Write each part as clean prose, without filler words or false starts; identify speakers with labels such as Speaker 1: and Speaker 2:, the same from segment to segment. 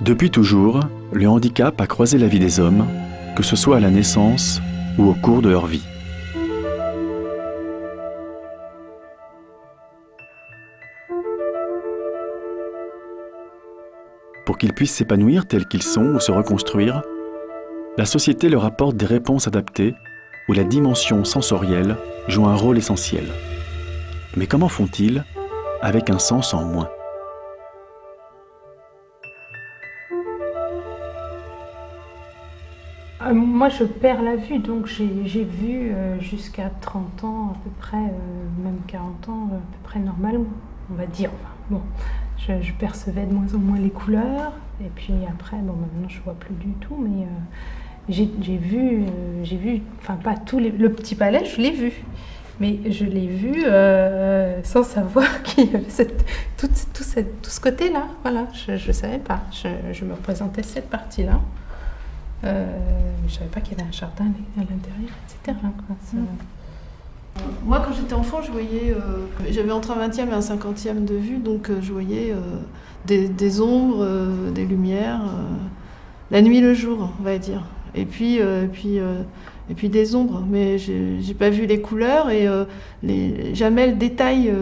Speaker 1: Depuis toujours, le handicap a croisé la vie des hommes, que ce soit à la naissance ou au cours de leur vie. Pour qu'ils puissent s'épanouir tels qu'ils sont ou se reconstruire, la société leur apporte des réponses adaptées où la dimension sensorielle joue un rôle essentiel. Mais comment font-ils avec un sens en moins ?
Speaker 2: Moi, je perds la vue, donc j'ai vu jusqu'à 30 ans à peu près, même 40 ans à peu près normalement, on va dire. Enfin, bon, je percevais de moins en moins les couleurs, et puis après, bon, maintenant je vois plus du tout, mais j'ai vu, enfin pas tout le Petit Palais, je l'ai vu, mais je l'ai vu sans savoir qu'il y avait tout ce côté-là. Voilà, je ne savais pas. Je me représentais cette partie-là. Je ne savais pas qu'il y avait un jardin à l'intérieur, etc.
Speaker 3: Moi, quand j'étais enfant, je voyais, j'avais entre un 20e et un 50e de vue, donc je voyais des ombres, des lumières, la nuit, le jour, on va dire. Et puis des ombres, mais j'ai pas vu les couleurs et jamais le détail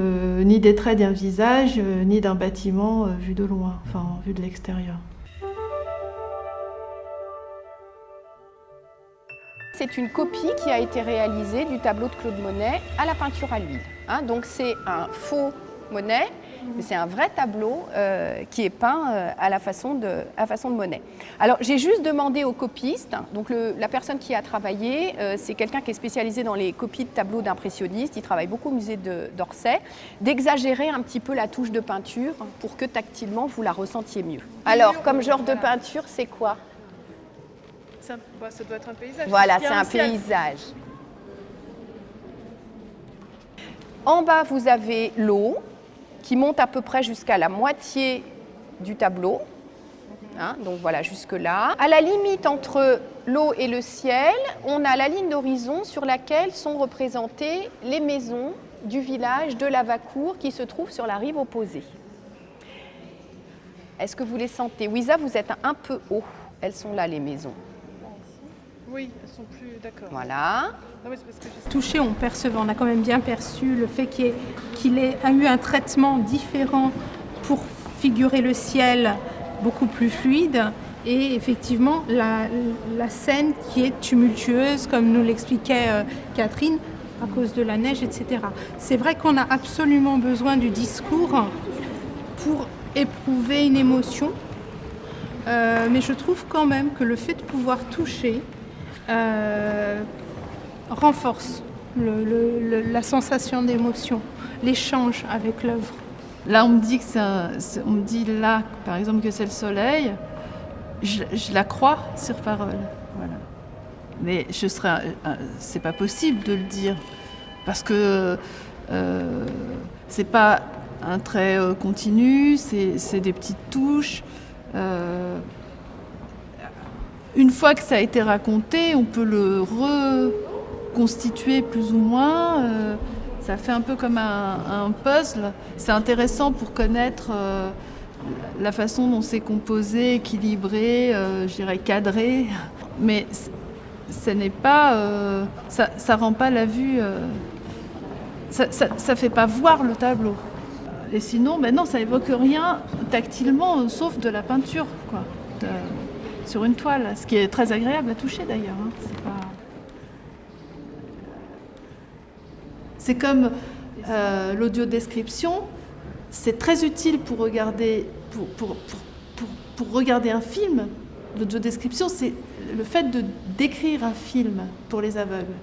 Speaker 3: ni des traits d'un visage, ni d'un bâtiment vu de loin, enfin vu de l'extérieur.
Speaker 4: C'est une copie qui a été réalisée du tableau de Claude Monet à la peinture à l'huile. Donc c'est un faux Monet, mais c'est un vrai tableau qui est peint à la façon de Monet. Alors j'ai juste demandé au copiste, donc la personne qui a travaillé, c'est quelqu'un qui est spécialisé dans les copies de tableaux d'impressionnistes, il travaille beaucoup au musée d'Orsay, d'exagérer un petit peu la touche de peinture pour que tactilement vous la ressentiez mieux. Alors comme genre de peinture, c'est quoi ?
Speaker 3: Ça doit être un paysage.
Speaker 4: Voilà, c'est un paysage. En bas, vous avez l'eau qui monte à peu près jusqu'à la moitié du tableau. Donc voilà, jusque-là. À la limite entre l'eau et le ciel, on a la ligne d'horizon sur laquelle sont représentées les maisons du village de Lavacourt qui se trouve sur la rive opposée. Est-ce que vous les sentez ? Ouisa, vous êtes un peu haut. Elles sont là, les maisons.
Speaker 3: Oui, elles sont plus d'accord.
Speaker 4: Voilà.
Speaker 2: Touché, on a quand même bien perçu le fait qu'il ait eu un traitement différent pour figurer le ciel beaucoup plus fluide et effectivement la scène qui est tumultueuse, comme nous l'expliquait Catherine, à cause de la neige, etc. C'est vrai qu'on a absolument besoin du discours pour éprouver une émotion, mais je trouve quand même que le fait de pouvoir toucher renforce la sensation d'émotion, l'échange avec l'œuvre.
Speaker 3: Là, on me dit là, par exemple, que c'est le soleil. Je la crois sur parole, voilà. Mais c'est pas possible de le dire parce que c'est pas un trait continu, c'est des petites touches. Une fois que ça a été raconté, on peut le reconstituer plus ou moins. Ça fait un peu comme un puzzle. C'est intéressant pour connaître la façon dont c'est composé, équilibré, je dirais cadré. Mais ce n'est pas, ça rend pas la vue, ça fait pas voir le tableau. Et sinon, non, ça évoque rien tactilement, sauf de la peinture, quoi. Sur une toile, ce qui est très agréable à toucher d'ailleurs. C'est comme l'audiodescription, c'est très utile pour regarder, pour regarder un film. L'audiodescription, c'est le fait de décrire un film pour les aveugles.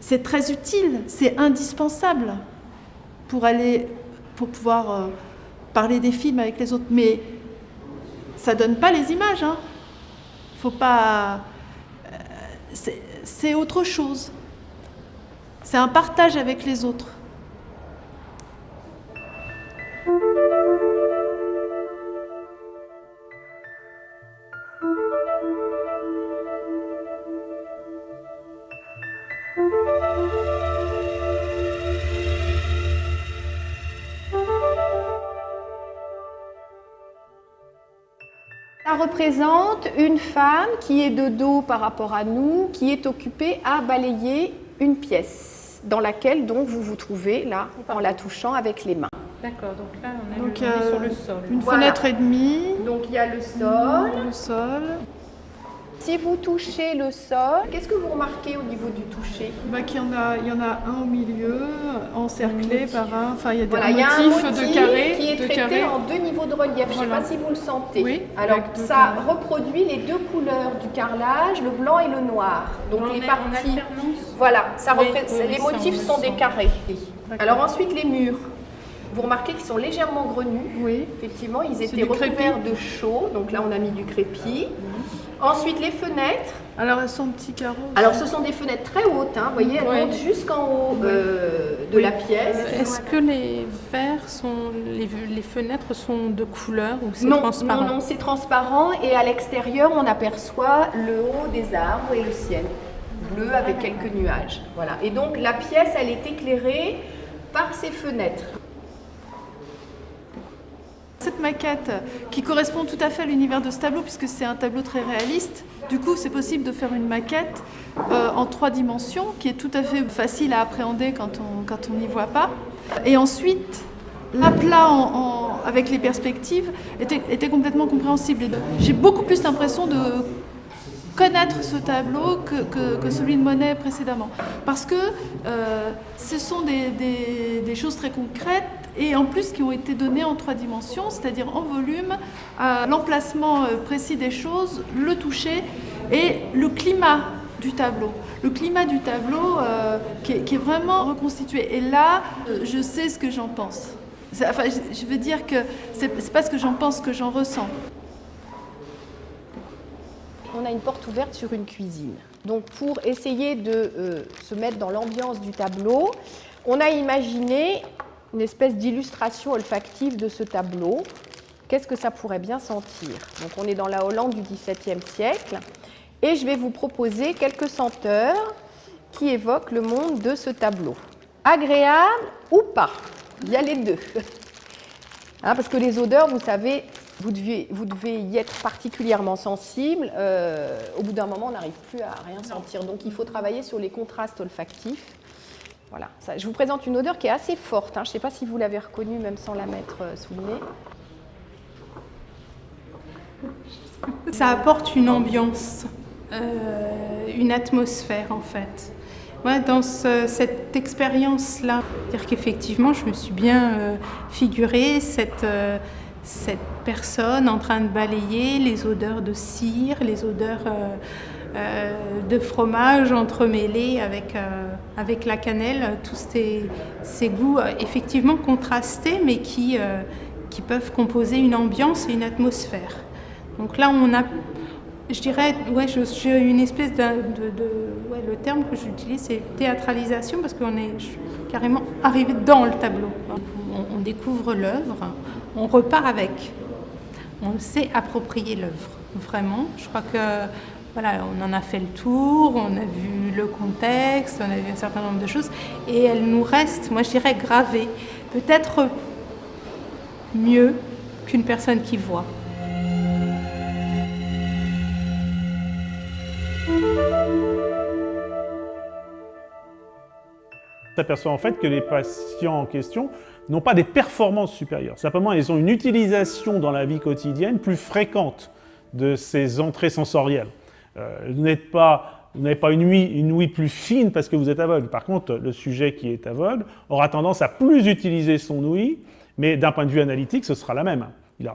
Speaker 3: C'est très utile, c'est indispensable pour pouvoir parler des films avec les autres. Mais ça donne pas les images, hein. Faut pas. C'est autre chose. C'est un partage avec les autres.
Speaker 4: Ça représente une femme qui est de dos par rapport à nous, qui est occupée à balayer une pièce dans laquelle donc vous vous trouvez là en la touchant avec les mains.
Speaker 2: D'accord, donc là on est,
Speaker 3: Donc,
Speaker 2: on est sur le sol.
Speaker 3: Une
Speaker 4: Voilà.
Speaker 3: fenêtre et demie,
Speaker 4: Donc il y a le sol.
Speaker 3: le sol,
Speaker 4: Si vous touchez le sol, qu'est-ce que vous remarquez au niveau du toucher?
Speaker 3: qu'il y en a un au milieu, encerclé par un, enfin il y a des
Speaker 4: Voilà, il y a un
Speaker 3: motifs
Speaker 4: motif
Speaker 3: de carrés,
Speaker 4: qui est
Speaker 3: de
Speaker 4: traité
Speaker 3: carrés.
Speaker 4: en 2 niveaux de relief. Je ne sais
Speaker 3: Voilà.
Speaker 4: pas si vous le sentez.
Speaker 3: Oui,
Speaker 4: Alors
Speaker 3: avec deux
Speaker 4: ça
Speaker 3: carrés.
Speaker 4: reproduit les 2 couleurs du carrelage, le blanc et le noir. Donc
Speaker 2: On
Speaker 4: les
Speaker 2: est en
Speaker 4: parties.
Speaker 2: alternance.
Speaker 4: Voilà, ça
Speaker 2: Oui,
Speaker 4: représente-
Speaker 2: oui,
Speaker 4: les
Speaker 2: ça,
Speaker 4: motifs
Speaker 2: on
Speaker 4: sont
Speaker 2: le
Speaker 4: des
Speaker 2: sent.
Speaker 4: carrés.
Speaker 3: D'accord.
Speaker 4: Alors ensuite les murs. Vous remarquez qu'ils sont légèrement grenus.
Speaker 3: Oui.
Speaker 4: Effectivement, ils
Speaker 3: C'est
Speaker 4: étaient
Speaker 3: du crépi.
Speaker 4: recouverts de chaux. Donc là, on a mis du crépi. Ensuite, les fenêtres.
Speaker 3: Alors elles sont petits carreaux.
Speaker 4: Alors, ce sont des fenêtres très hautes. Hein. Vous voyez, elles
Speaker 3: Ouais.
Speaker 4: montent jusqu'en haut de la pièce.
Speaker 2: Est-ce que les verres sont, les fenêtres sont de couleur ou c'est
Speaker 4: Non,
Speaker 2: transparent?
Speaker 4: non, c'est transparent. Et à l'extérieur, on aperçoit le haut des arbres et le ciel bleu avec quelques nuages. Voilà. Et donc, la pièce, elle est éclairée par ces fenêtres.
Speaker 3: Cette maquette qui correspond tout à fait à l'univers de ce tableau puisque c'est un tableau très réaliste, du coup c'est possible de faire une maquette en 3 dimensions qui est tout à fait facile à appréhender quand on n'y voit pas. Et ensuite, l'aplat avec les perspectives était complètement compréhensible. J'ai beaucoup plus l'impression de connaître ce tableau que celui de Monet précédemment. Parce que ce sont des choses très concrètes et en plus qui ont été données en 3 dimensions, c'est-à-dire en volume, l'emplacement précis des choses, le toucher et le climat du tableau. Le climat du tableau qui est vraiment reconstitué. Et là, je sais ce que j'en pense. Enfin, je veux dire que c'est pas ce que j'en pense, que j'en ressens.
Speaker 4: On a une porte ouverte sur une cuisine. Donc pour essayer de se mettre dans l'ambiance du tableau, on a imaginé une espèce d'illustration olfactive de ce tableau. Qu'est-ce que ça pourrait bien sentir? Donc on est dans la Hollande du XVIIe siècle et je vais vous proposer quelques senteurs qui évoquent le monde de ce tableau. Agréable ou pas? Il y a les deux. Hein, parce que les odeurs, vous savez, vous devez y être particulièrement sensible. Au bout d'un moment, on n'arrive plus à rien sentir. Donc, il faut travailler sur les contrastes olfactifs. Voilà. Ça, je vous présente une odeur qui est assez forte. Hein. Je ne sais pas si vous l'avez reconnue, même sans la mettre sous le nez.
Speaker 2: Ça apporte une ambiance, une atmosphère en fait. Ouais, dans cette expérience-là, c'est-à-dire qu'effectivement, je me suis bien figuré cette personne en train de balayer les odeurs de cire, les odeurs de fromage entremêlés avec la cannelle, tous ces goûts effectivement contrastés, mais qui peuvent composer une ambiance et une atmosphère. Donc là, on a, je dirais, ouais, j'ai une espèce ouais, le terme que j'utilise, c'est théâtralisation, parce qu'on est carrément arrivé dans le tableau. On découvre l'œuvre, on repart avec. On sait approprier l'œuvre, vraiment. Je crois que voilà, on en a fait le tour, on a vu le contexte, on a vu un certain nombre de choses, et elle nous reste, moi je dirais, gravée, peut-être mieux qu'une personne qui voit.
Speaker 5: On s'aperçoit en fait que les patients en question n'ont pas des performances supérieures. Simplement, ils ont une utilisation dans la vie quotidienne plus fréquente de ces entrées sensorielles. Vous n'avez pas une ouïe plus fine parce que vous êtes aveugle. Par contre, le sujet qui est aveugle aura tendance à plus utiliser son ouïe, mais d'un point de vue analytique, ce sera la même.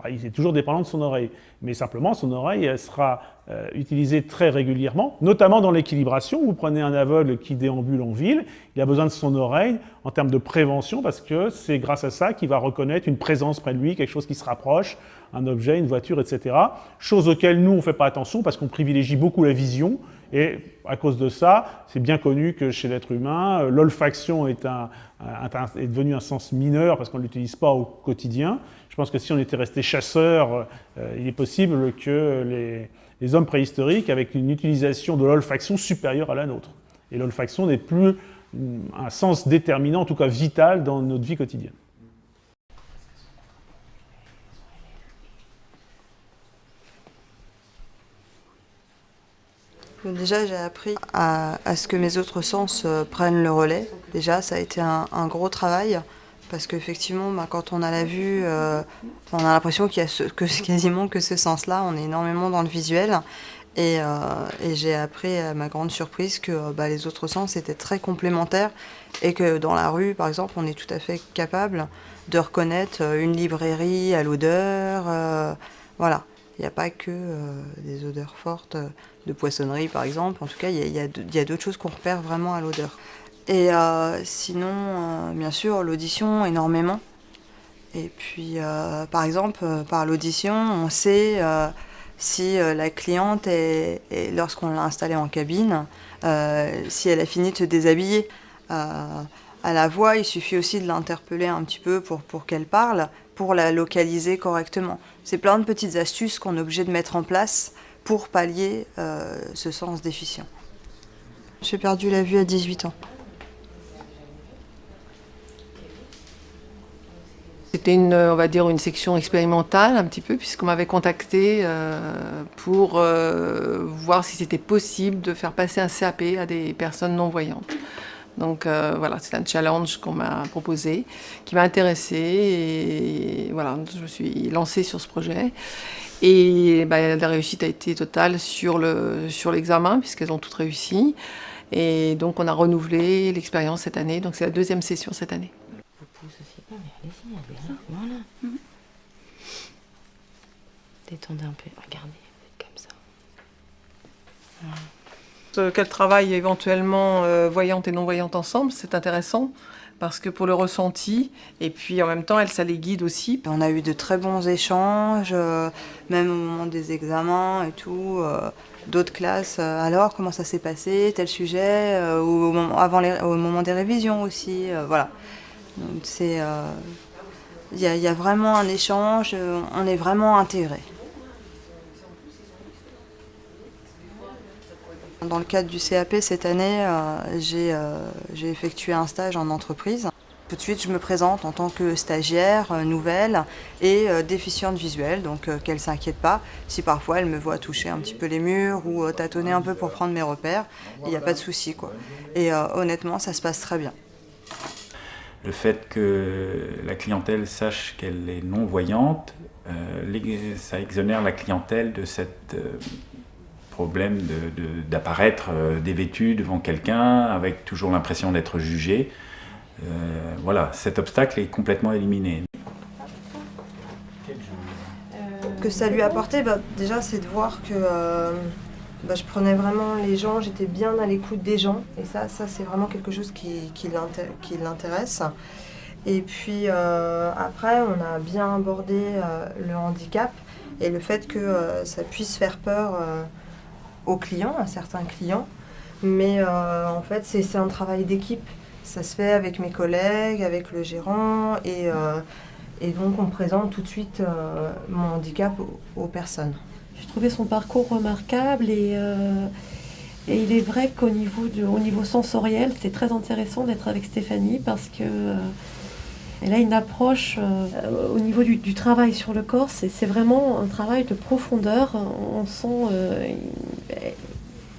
Speaker 5: Il est toujours dépendant de son oreille, mais simplement son oreille sera utilisée très régulièrement, notamment dans l'équilibration. Vous prenez un aveugle qui déambule en ville, il a besoin de son oreille en termes de prévention parce que c'est grâce à ça qu'il va reconnaître une présence près de lui, quelque chose qui se rapproche, un objet, une voiture, etc. Chose auxquelles nous on ne fait pas attention parce qu'on privilégie beaucoup la vision. Et à cause de ça, c'est bien connu que chez l'être humain, l'olfaction est devenu un sens mineur parce qu'on ne l'utilise pas au quotidien. Je pense que si on était resté chasseur, il est possible que les hommes préhistoriques avec une utilisation de l'olfaction supérieure à la nôtre. Et l'olfaction n'est plus un sens déterminant, en tout cas vital, dans notre vie quotidienne.
Speaker 6: Déjà, j'ai appris à ce que mes autres sens prennent le relais. Déjà, ça a été un gros travail. Parce qu'effectivement, quand on a la vue, on a l'impression qu'il y a quasiment que ce sens-là. On est énormément dans le visuel. Et j'ai appris à ma grande surprise que les autres sens étaient très complémentaires. Et que dans la rue, par exemple, on est tout à fait capable de reconnaître une librairie à l'odeur. Voilà. Il n'y a pas que des odeurs fortes de poissonnerie, par exemple. En tout cas, il y a d'autres choses qu'on repère vraiment à l'odeur. Et sinon, bien sûr, l'audition, énormément. Et puis, par exemple, par l'audition, on sait si la cliente, lorsqu'on l'a installée en cabine, si elle a fini de se déshabiller. À la voix, il suffit aussi de l'interpeller un petit peu pour qu'elle parle, pour la localiser correctement. C'est plein de petites astuces qu'on est obligé de mettre en place pour pallier ce sens déficient. J'ai perdu la vue à 18 ans.
Speaker 7: C'était on va dire une section expérimentale un petit peu, puisqu'on m'avait contacté pour voir si c'était possible de faire passer un CAP à des personnes non-voyantes. Donc voilà, c'est un challenge qu'on m'a proposé, qui m'a intéressée, et voilà, je me suis lancée sur ce projet. Et la réussite a été totale sur l'examen, puisqu'elles ont toutes réussi. Et donc on a renouvelé l'expérience cette année, donc c'est la 2e session cette année.
Speaker 8: Voilà. Détendez un peu, regardez, comme ça. Voilà.
Speaker 7: Qu'elles travaillent éventuellement voyantes et non-voyantes ensemble, c'est intéressant, parce que pour le ressenti, et puis en même temps, ça les guide aussi.
Speaker 6: On a eu de très bons échanges, même au moment des examens et tout. D'autres classes, alors comment ça s'est passé, tel sujet, au moment des révisions aussi, voilà. Donc il y a vraiment un échange, on est vraiment intégrés. Dans le cadre du CAP cette année, j'ai effectué un stage en entreprise. Tout de suite, je me présente en tant que stagiaire, nouvelle et déficiente visuelle, donc qu'elle ne s'inquiète pas. Si parfois elle me voit toucher un petit peu les murs ou tâtonner un peu pour prendre mes repères, il n'y a pas de souci, quoi. Et honnêtement, ça se passe très bien.
Speaker 9: Le fait que la clientèle sache qu'elle est non-voyante, ça exonère la clientèle de cette problème d'apparaître dévêtu devant quelqu'un avec toujours l'impression d'être jugé. Voilà, cet obstacle est complètement éliminé.
Speaker 6: Que ça lui apportait, déjà, c'est de voir que je prenais vraiment les gens, j'étais bien à l'écoute des gens. Et ça c'est vraiment quelque chose qui l'intéresse. Et puis après, on a bien abordé le handicap et le fait que ça puisse faire peur aux clients, à certains clients. Mais en fait, c'est un travail d'équipe. Ça se fait avec mes collègues, avec le gérant, et donc on présente tout de suite mon handicap aux personnes.
Speaker 10: J'ai trouvé son parcours remarquable, et il est vrai qu'au niveau sensoriel, c'est très intéressant d'être avec Stéphanie, parce que elle a une approche au niveau du travail sur le corps, c'est vraiment un travail de profondeur. On sent,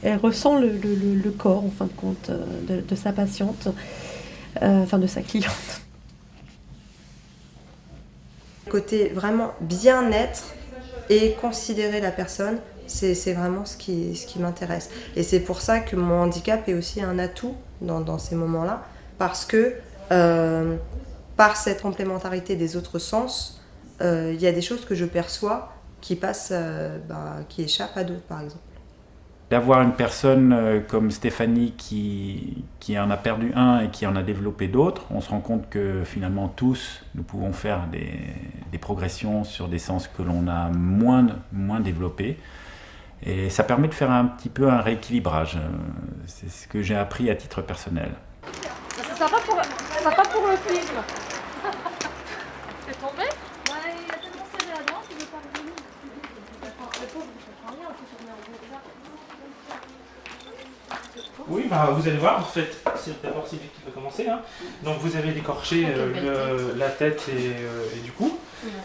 Speaker 10: elle ressent le corps, en fin de compte, de sa patiente, de sa cliente.
Speaker 6: Côté vraiment bien-être et considérer la personne, c'est vraiment ce qui m'intéresse. Et c'est pour ça que mon handicap est aussi un atout dans ces moments-là, parce que par cette complémentarité des autres sens, il y a des choses que je perçois qui passent, qui échappent à d'autres, par exemple.
Speaker 9: D'avoir une personne comme Stéphanie qui en a perdu un et qui en a développé d'autres, on se rend compte que finalement tous, nous pouvons faire des progressions sur des sens que l'on a moins développés. Et ça permet de faire un petit peu un rééquilibrage. C'est ce que j'ai appris à titre personnel.
Speaker 3: C'est sympa pour le film. C'est tombé ? Il a tellement serré la danse, il veut pas revenir. Le pauvre, il comprend rien, en plus, on est en gros là.
Speaker 5: Oui, vous allez voir, en fait, c'est d'abord Sylvie qui peut commencer. Hein. Donc vous avez décorché la tête et du cou,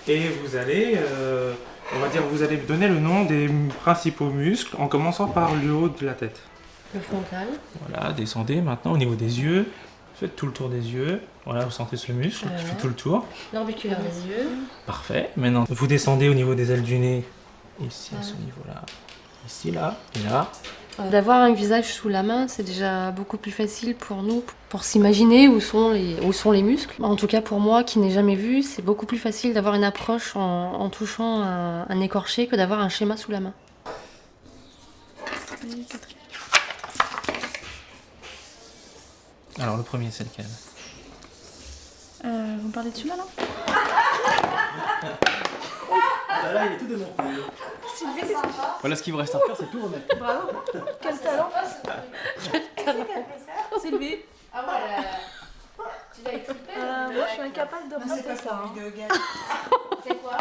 Speaker 5: et vous allez
Speaker 11: On va dire, vous allez me donner le nom des principaux muscles en commençant par le haut de la tête.
Speaker 8: Le frontal.
Speaker 11: Voilà, descendez maintenant au niveau des yeux. Faites tout le tour des yeux. Voilà, vous sentez ce muscle qui fait tout le tour.
Speaker 8: L'orbiculaire des yeux.
Speaker 11: Parfait. Maintenant, vous descendez au niveau des ailes du nez. Ici, à ce niveau-là. Ici, là, et là.
Speaker 8: D'avoir un visage sous la main, c'est déjà beaucoup plus facile pour nous, pour s'imaginer où sont les muscles. En tout cas pour moi qui n'ai jamais vu, c'est beaucoup plus facile d'avoir une approche en touchant un écorché que d'avoir un schéma sous la main.
Speaker 11: Alors le premier, c'est lequel?
Speaker 3: Vous parlez de celui-là, là?
Speaker 1: Là, il est tout démonté. Voilà, ce qu'il vous reste à faire, c'est tout remettre.
Speaker 3: Bravo. Quel talent. Sylvie.
Speaker 4: Ah voilà. Tu l'as écouté?
Speaker 3: Moi, je suis incapable de remonter ça.
Speaker 4: C'est quoi?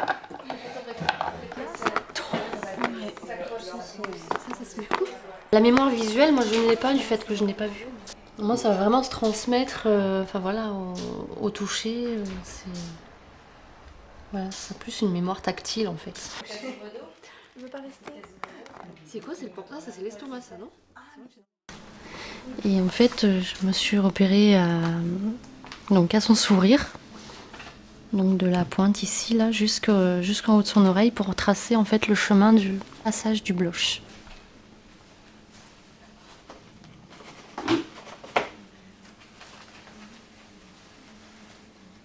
Speaker 8: La mémoire visuelle, moi je ne l'ai pas du fait que je n'ai pas vu. Moi ça va vraiment se transmettre au toucher. C'est plus une mémoire tactile en fait.
Speaker 3: Je veux pas rester.
Speaker 8: C'est quoi? C'est le portrait? Ça c'est l'estomac ça, non? Et en fait je me suis repérée à son sourire. Donc de la pointe ici là jusqu'en haut de son oreille pour tracer en fait le chemin du passage du blush.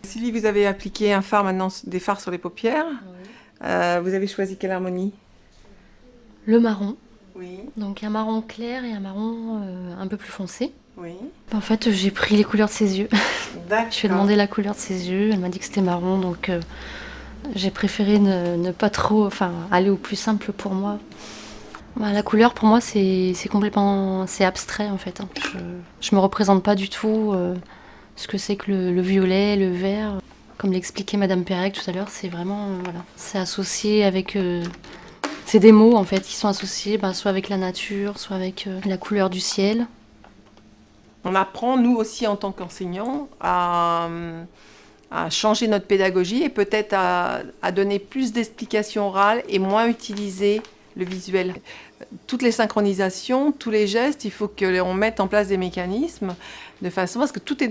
Speaker 7: Sylvie, vous avez appliqué un fard maintenant, des fards sur les paupières. Vous avez choisi quelle harmonie?
Speaker 8: Le marron.
Speaker 7: Oui.
Speaker 8: Donc un marron clair et un marron un peu plus foncé.
Speaker 7: Oui.
Speaker 8: En fait, j'ai pris les couleurs de ses yeux.
Speaker 7: D'accord.
Speaker 8: Je lui ai demandé la couleur de ses yeux. Elle m'a dit que c'était marron, donc j'ai préféré ne pas trop, aller au plus simple pour moi. La couleur, pour moi, c'est complètement, c'est abstrait en fait. Je me représente pas du tout ce que c'est que le violet, le vert. Comme l'expliquait Madame Pérec tout à l'heure, c'est vraiment, c'est associé avec. C'est des mots en fait qui sont associés, soit avec la nature, soit avec la couleur du ciel.
Speaker 7: On apprend, nous aussi, en tant qu'enseignants, à changer notre pédagogie et peut-être à donner plus d'explications orales et moins utiliser le visuel. Toutes les synchronisations, tous les gestes, il faut qu'on mette en place des mécanismes de façon parce que tout est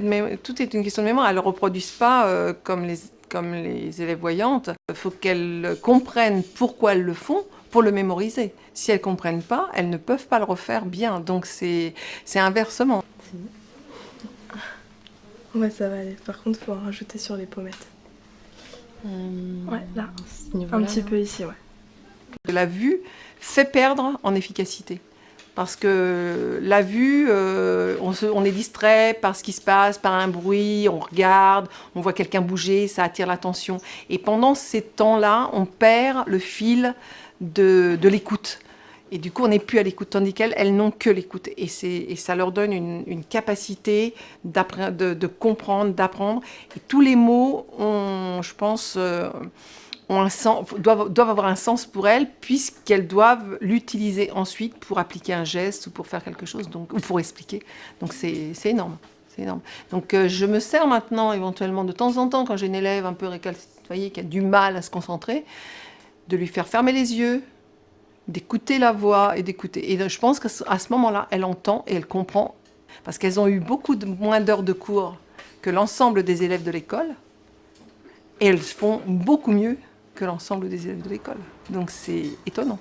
Speaker 7: une question de mémoire. Elles ne reproduisent pas comme les élèves voyantes. Il faut qu'elles comprennent pourquoi elles le font pour le mémoriser. Si elles ne comprennent pas, elles ne peuvent pas le refaire bien. Donc c'est inversement.
Speaker 12: Ouais, ça va aller. Par contre, il faut en rajouter sur les pommettes. Ouais, là. Un petit peu ici, ouais.
Speaker 7: La vue fait perdre en efficacité. Parce que la vue, on est distrait par ce qui se passe, par un bruit, on regarde, on voit quelqu'un bouger, ça attire l'attention. Et pendant ces temps-là, on perd le fil de l'écoute. Et du coup, on n'est plus à l'écoute, tandis qu'elles, elles n'ont que l'écoute. Et ça leur donne une capacité de comprendre, d'apprendre. Et tous les mots, je pense, ont un sens, doivent avoir un sens pour elles, puisqu'elles doivent l'utiliser ensuite pour appliquer un geste ou pour faire quelque chose, ou pour expliquer. Donc c'est énorme. C'est énorme. Donc je me sers maintenant, éventuellement, de temps en temps, quand j'ai une élève un peu récalcitrante, qui a du mal à se concentrer, de lui faire fermer les yeux, d'écouter la voix et d'écouter. Et je pense qu'à ce moment-là, elle entend et elle comprend, parce qu'elles ont eu beaucoup moins d'heures de cours que l'ensemble des élèves de l'école, et elles font beaucoup mieux que l'ensemble des élèves de l'école. Donc c'est étonnant.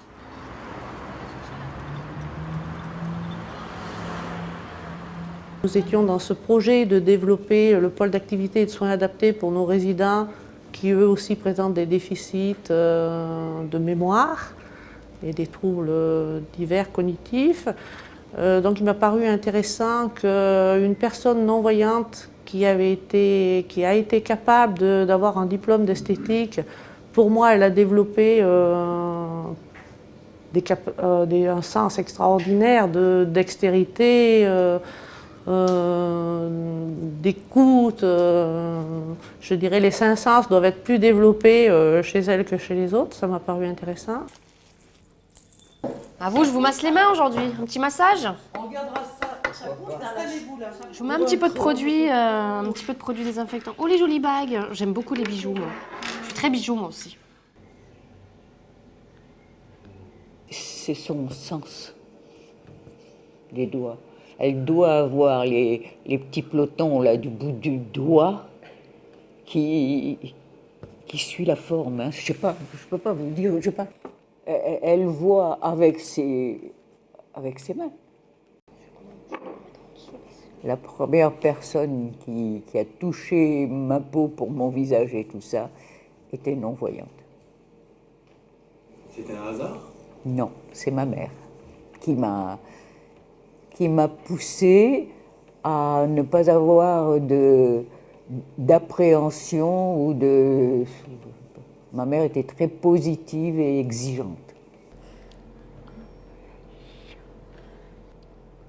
Speaker 13: Nous étions dans ce projet de développer le pôle d'activité et de soins adaptés pour nos résidents qui eux aussi présentent des déficits de mémoire et des troubles divers cognitifs. Donc il m'a paru intéressant qu'une personne non-voyante qui a été capable d'avoir un diplôme d'esthétique, pour moi elle a développé un sens extraordinaire de dextérité, d'écoute. Je dirais les 5 sens doivent être plus développés chez elle que chez les autres, ça m'a paru intéressant.
Speaker 8: À vous, je vous masse les mains aujourd'hui. Un petit massage.
Speaker 13: On regardera ça bouge, installez-vous là.
Speaker 8: Je vous mets un petit peu de produit désinfectant. Oh les jolies bagues. J'aime beaucoup les bijoux moi. Je suis très bijoux moi aussi.
Speaker 14: c'est son sens des doigts. Elle doit avoir les petits pelotons là du bout du doigt qui suit la forme. Hein. Je peux pas vous dire, je sais pas. Elle voit avec ses mains. La première personne qui a touché ma peau pour mon visage et tout ça était non-voyante.
Speaker 15: C'était un hasard?
Speaker 14: Non, c'est ma mère qui m'a poussée à ne pas avoir d'appréhension ou de... Ma mère était très positive et exigeante.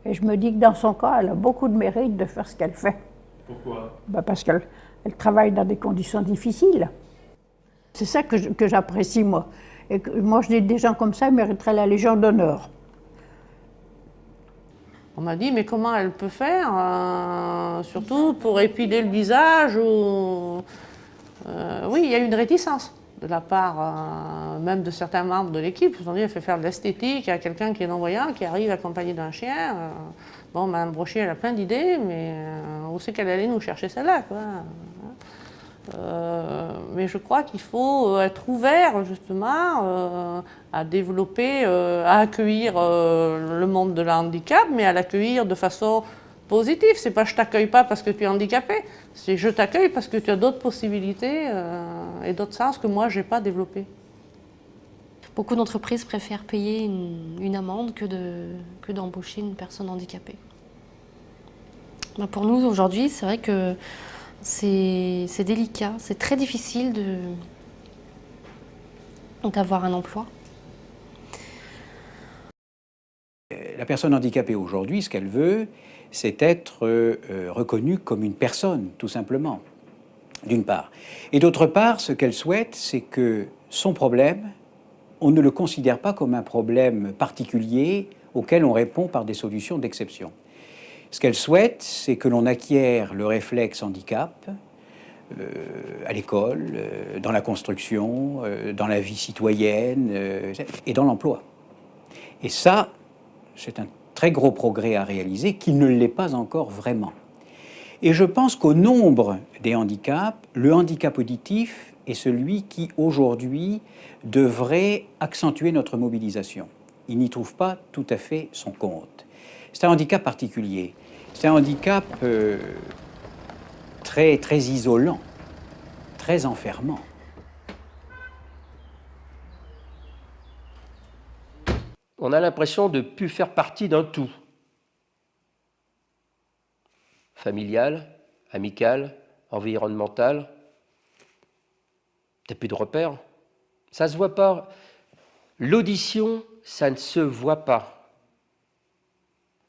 Speaker 16: Et je me dis que dans son cas, elle a beaucoup de mérite de faire ce qu'elle fait.
Speaker 15: Pourquoi?
Speaker 16: Parce qu'elle travaille dans des conditions difficiles. C'est ça que j'apprécie, moi. Et moi, je dis des gens comme ça, ils mériteraient la Légion d'honneur.
Speaker 13: On m'a dit, mais comment elle peut faire, surtout pour épiler le visage ou... oui, il y a une réticence de la part même de certains membres de l'équipe. Ils ont dit, elle fait faire de l'esthétique à quelqu'un qui est non-voyant, qui arrive accompagné d'un chien. Bon, Mme Brochet, elle a plein d'idées, mais où c'est qu'elle allait nous chercher celle-là, quoi. Mais je crois qu'il faut être ouvert justement à développer, à accueillir le monde de l'handicap, mais à l'accueillir de façon positive. C'est pas je t'accueille pas parce que tu es handicapé, c'est je t'accueille parce que tu as d'autres possibilités et d'autres sens que moi j'ai pas développés.
Speaker 8: Beaucoup d'entreprises préfèrent payer une amende que d'embaucher une personne handicapée. Ben pour nous aujourd'hui, c'est vrai que c'est délicat, c'est très difficile d'avoir un emploi.
Speaker 17: La personne handicapée aujourd'hui, ce qu'elle veut, c'est être reconnue comme une personne, tout simplement, d'une part. Et d'autre part, ce qu'elle souhaite, c'est que son problème, on ne le considère pas comme un problème particulier auquel on répond par des solutions d'exception. Ce qu'elle souhaite, c'est que l'on acquiert le réflexe handicap à l'école, dans la construction, dans la vie citoyenne et dans l'emploi. Et ça, c'est un très gros progrès à réaliser qui ne l'est pas encore vraiment. Et je pense qu'au nombre des handicaps, le handicap auditif est celui qui, aujourd'hui, devrait accentuer notre mobilisation. Il n'y trouve pas tout à fait son compte. C'est un handicap particulier. C'est un handicap très, très isolant, très enfermant.
Speaker 18: On a l'impression de ne plus faire partie d'un tout. Familial, amical, environnemental. T'as plus de repères. Ça ne se voit pas. L'audition, ça ne se voit pas.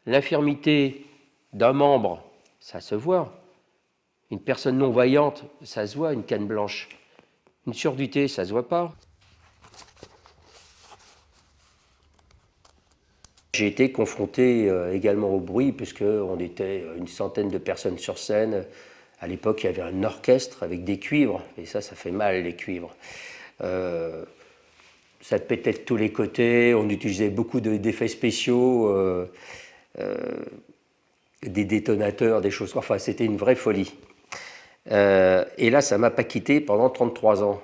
Speaker 18: L'infirmité d'un membre, ça se voit. Une personne non-voyante, ça se voit, une canne blanche. Une surdité, ça ne se voit pas. J'ai été confronté également au bruit, puisqu'on était une centaine de personnes sur scène. À l'époque, il y avait un orchestre avec des cuivres, et ça fait mal, les cuivres. Ça pétait de tous les côtés, on utilisait beaucoup d'effets spéciaux, des détonateurs, des choses... Enfin, c'était une vraie folie. Et là, ça ne m'a pas quitté pendant 33 ans.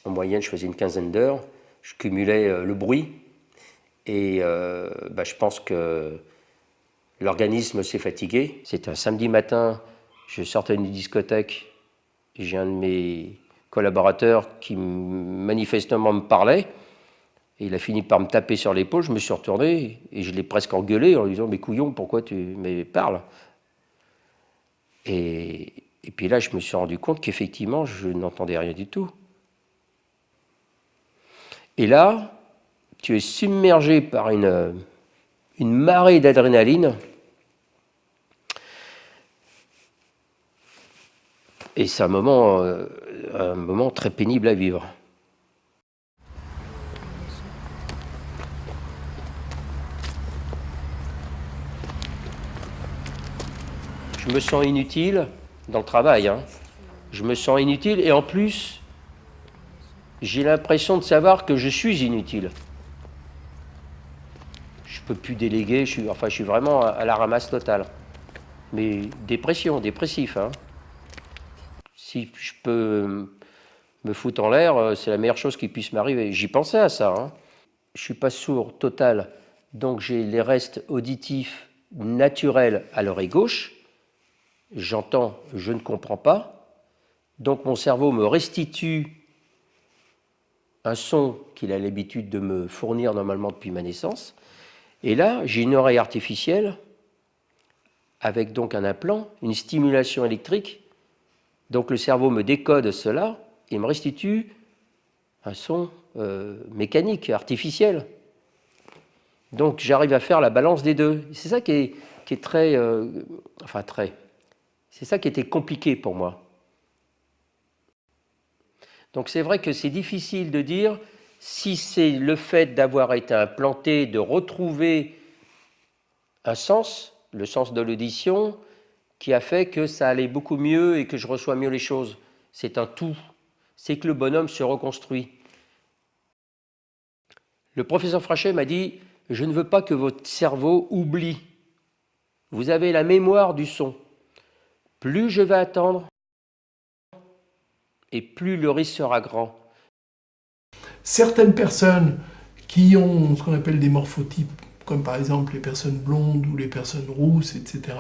Speaker 18: En moyenne, je faisais une quinzaine d'heures, je cumulais le bruit, et je pense que l'organisme s'est fatigué. C'était un samedi matin, je sortais d'une discothèque, j'ai un de mes collaborateurs qui manifestement me parlait, et il a fini par me taper sur l'épaule. Je me suis retourné et je l'ai presque engueulé en lui disant « Mais couillon, pourquoi tu me parles ?» Et puis là, je me suis rendu compte qu'effectivement, je n'entendais rien du tout. Et là, tu es submergé par une marée d'adrénaline. Et c'est un moment très pénible à vivre. Je me sens inutile dans le travail. Je me sens inutile et en plus, j'ai l'impression de savoir que je suis inutile. peux plus déléguer, je suis vraiment à la ramasse totale. Mais dépressif. Hein. Si je peux me foutre en l'air, c'est la meilleure chose qui puisse m'arriver. J'y pensais à ça. Hein. Je ne suis pas sourd total, donc j'ai les restes auditifs naturels à l'oreille gauche. J'entends, je ne comprends pas. Donc mon cerveau me restitue un son qu'il a l'habitude de me fournir normalement depuis ma naissance. Et là, j'ai une oreille artificielle avec donc un implant, une stimulation électrique. Donc le cerveau me décode cela et me restitue un son mécanique, artificiel. Donc j'arrive à faire la balance des deux. C'est ça qui est très... c'est ça qui était compliqué pour moi. Donc c'est vrai que c'est difficile de dire si c'est le fait d'avoir été implanté, de retrouver un sens, le sens de l'audition, qui a fait que ça allait beaucoup mieux et que je reçois mieux les choses. C'est un tout. C'est que le bonhomme se reconstruit. Le professeur Frachet m'a dit « Je ne veux pas que votre cerveau oublie. Vous avez la mémoire du son. Plus je vais attendre, et plus le risque sera grand. »
Speaker 15: Certaines personnes qui ont ce qu'on appelle des morphotypes, comme par exemple les personnes blondes ou les personnes rousses, etc.,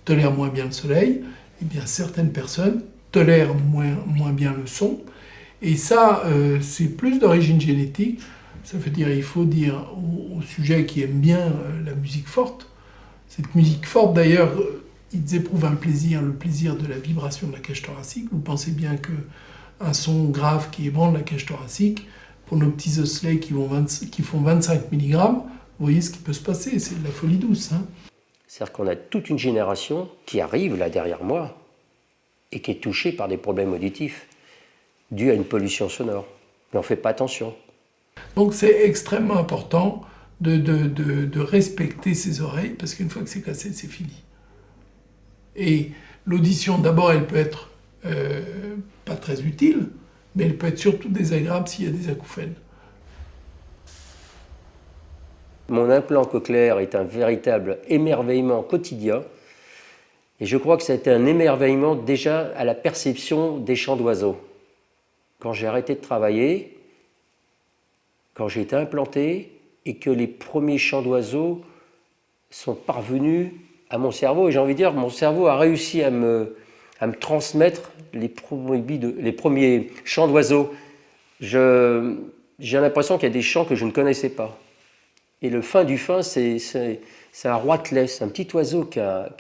Speaker 15: tolèrent moins bien le soleil, et bien certaines personnes tolèrent moins bien le son. Et ça, c'est plus d'origine génétique. Ça veut dire, il faut dire aux sujets qui aiment bien la musique forte. Cette musique forte, d'ailleurs, ils éprouvent un plaisir, le plaisir de la vibration de la cage thoracique. Vous pensez bien qu'un son grave qui ébranle la cage thoracique, pour nos petits osselets qui font 25 mg, vous voyez ce qui peut se passer, c'est de la folie douce. Hein.
Speaker 18: C'est-à-dire qu'on a toute une génération qui arrive là derrière moi et qui est touchée par des problèmes auditifs dus à une pollution sonore. Mais on ne fait pas attention.
Speaker 15: Donc c'est extrêmement important de respecter ses oreilles, parce qu'une fois que c'est cassé, c'est fini. Et l'audition, d'abord, elle peut être pas très utile, mais elle peut être surtout désagréable s'il y a des acouphènes.
Speaker 18: Mon implant cochléaire est un véritable émerveillement quotidien. Et je crois que ça a été un émerveillement déjà à la perception des chants d'oiseaux. Quand j'ai arrêté de travailler, quand j'ai été implanté et que les premiers chants d'oiseaux sont parvenus à mon cerveau, et j'ai envie de dire, mon cerveau a réussi à me transmettre les premiers chants d'oiseaux. J'ai l'impression qu'il y a des chants que je ne connaissais pas. Et le fin du fin, c'est un roitelet, c'est un petit oiseau qui a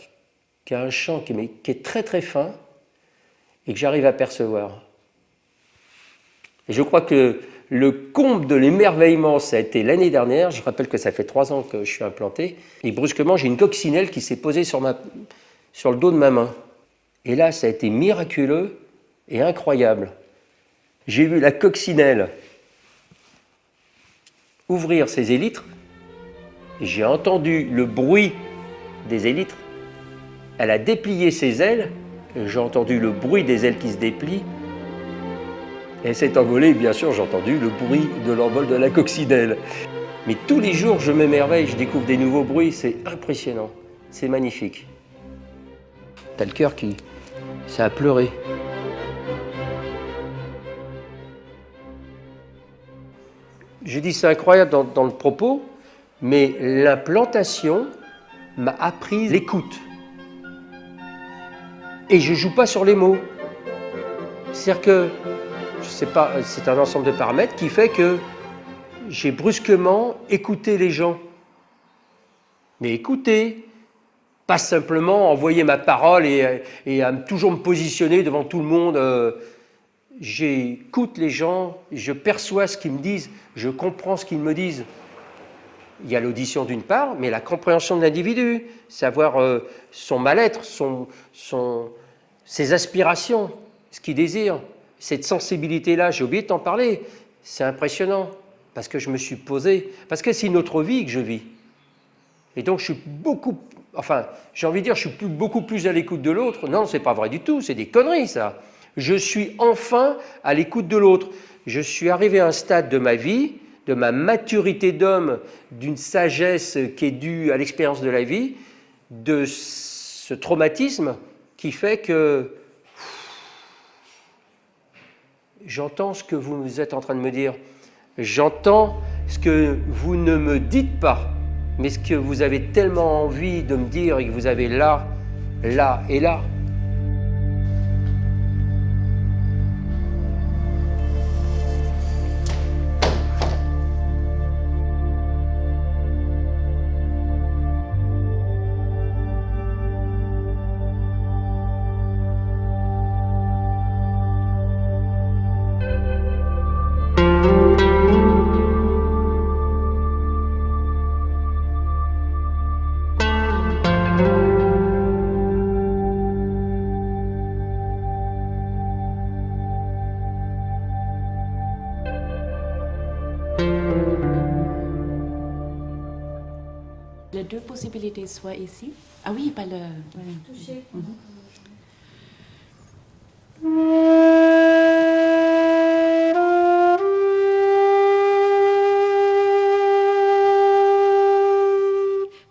Speaker 18: un chant qui est très très fin et que j'arrive à percevoir. Et je crois que le comble de l'émerveillement, ça a été l'année dernière. Je rappelle que ça fait 3 ans que je suis implanté. Et brusquement, j'ai une coccinelle qui s'est posée sur le dos de ma main. Et là, ça a été miraculeux et incroyable. J'ai vu la coccinelle ouvrir ses élytres. J'ai entendu le bruit des élytres. Elle a déplié ses ailes. J'ai entendu le bruit des ailes qui se déplient. Elle s'est envolée, bien sûr, j'ai entendu le bruit de l'envol de la coccinelle. Mais tous les jours, je m'émerveille, je découvre des nouveaux bruits, c'est impressionnant, c'est magnifique. T'as le cœur qui... ça a pleuré. Je dis c'est incroyable dans le propos, mais l'implantation m'a appris l'écoute. Et je ne joue pas sur les mots. C'est-à-dire que c'est un ensemble de paramètres qui fait que j'ai brusquement écouté les gens. Mais écouter, pas simplement envoyer ma parole et à toujours me positionner devant tout le monde. J'écoute les gens, je perçois ce qu'ils me disent, je comprends ce qu'ils me disent. Il y a l'audition d'une part, mais la compréhension de l'individu, savoir son mal-être, ses aspirations, ce qu'il désire. Cette sensibilité-là, j'ai oublié de t'en parler, c'est impressionnant, parce que je me suis posé, parce que c'est une autre vie que je vis. Et donc je suis beaucoup plus à l'écoute de l'autre. Non, c'est pas vrai du tout, c'est des conneries ça. Je suis enfin à l'écoute de l'autre. Je suis arrivé à un stade de ma vie, de ma maturité d'homme, d'une sagesse qui est due à l'expérience de la vie, de ce traumatisme qui fait que j'entends ce que vous êtes en train de me dire, j'entends ce que vous ne me dites pas, mais ce que vous avez tellement envie de me dire et que vous avez là, là et là.
Speaker 19: Les deux possibilités soient ici. Ah oui, pas le...
Speaker 2: Toucher.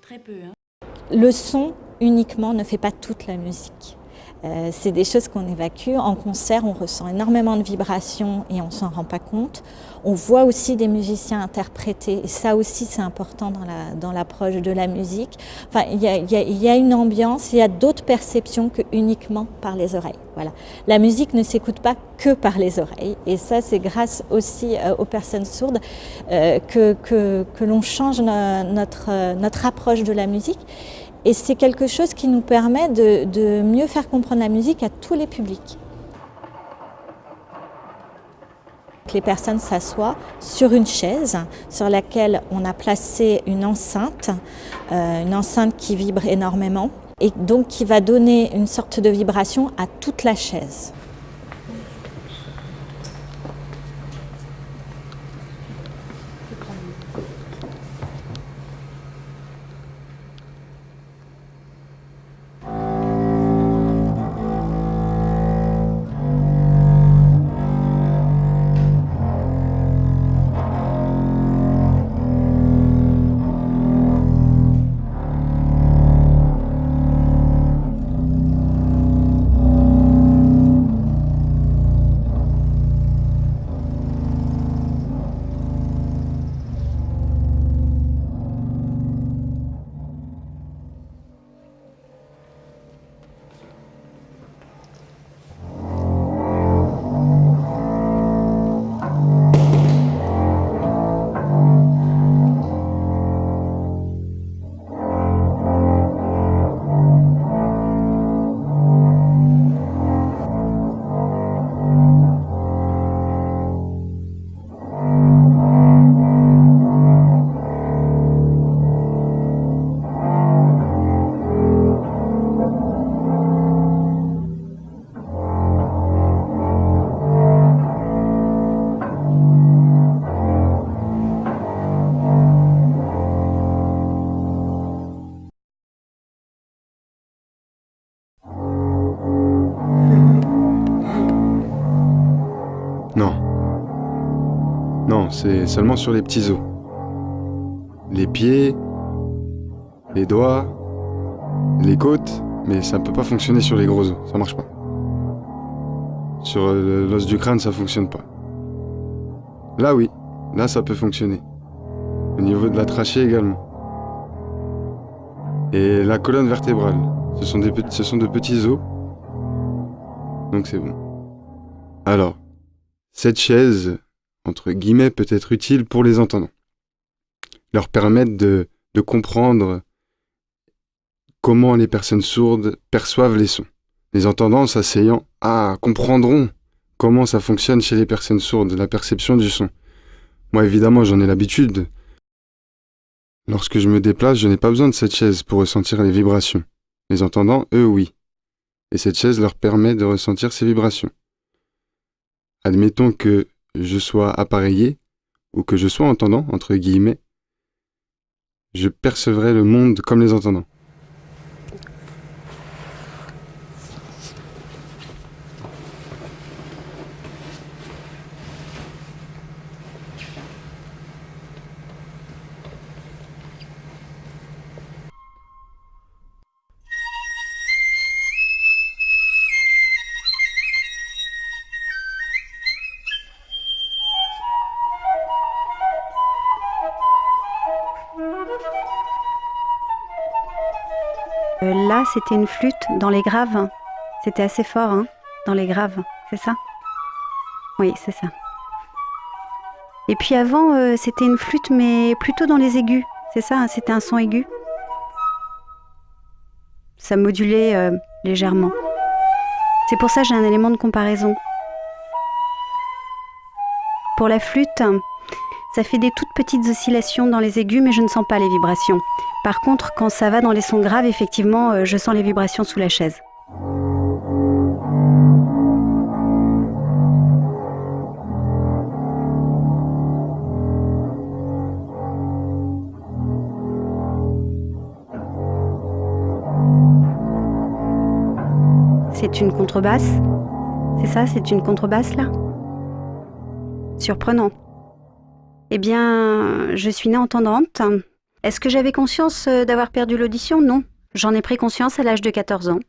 Speaker 19: Très peu. Hein.
Speaker 20: Le son uniquement ne fait pas toute la musique. C'est des choses qu'on évacue. En concert, on ressent énormément de vibrations et on ne s'en rend pas compte. On voit aussi des musiciens interpréter, et ça aussi c'est important dans l'approche de la musique. Enfin, il y a une ambiance, il y a d'autres perceptions que uniquement par les oreilles. Voilà. La musique ne s'écoute pas que par les oreilles, et ça c'est grâce aussi aux personnes sourdes que l'on change notre approche de la musique. Et c'est quelque chose qui nous permet de mieux faire comprendre la musique à tous les publics. Les personnes s'assoient sur une chaise sur laquelle on a placé une enceinte qui vibre énormément et donc qui va donner une sorte de vibration à toute la chaise.
Speaker 21: Non, c'est seulement sur les petits os. Les pieds, les doigts, les côtes, mais ça ne peut pas fonctionner sur les gros os, ça marche pas. Sur l'os du crâne, ça fonctionne pas. Là oui, là ça peut fonctionner. Au niveau de la trachée également. Et la colonne vertébrale, ce sont de petits os, donc c'est bon. Alors, cette chaise, entre guillemets, peut être utile pour les entendants. Leur permettre de comprendre comment les personnes sourdes perçoivent les sons. Les entendants s'asseyant, comprendront comment ça fonctionne chez les personnes sourdes, la perception du son. Moi, évidemment, j'en ai l'habitude. Lorsque je me déplace, je n'ai pas besoin de cette chaise pour ressentir les vibrations. Les entendants, eux, oui. Et cette chaise leur permet de ressentir ces vibrations. Admettons que je sois appareillé, ou que je sois entendant, entre guillemets, je percevrai le monde comme les entendants.
Speaker 10: Là, c'était une flûte dans les graves. C'était assez fort, hein, dans les graves, c'est ça? Oui, c'est ça. Et puis avant, c'était une flûte, mais plutôt dans les aigus, c'est ça, hein, c'était un son aigu. Ça modulait légèrement. C'est pour ça que j'ai un élément de comparaison. Pour la flûte, ça fait des toutes petites oscillations dans les aigus, mais je ne sens pas les vibrations. Par contre, quand ça va dans les sons graves, effectivement, je sens les vibrations sous la chaise. C'est une contrebasse? C'est ça, c'est une contrebasse là? Surprenant. Eh bien, je suis née entendante. Est-ce que j'avais conscience d'avoir perdu l'audition? Non. J'en ai pris conscience à l'âge de 14 ans.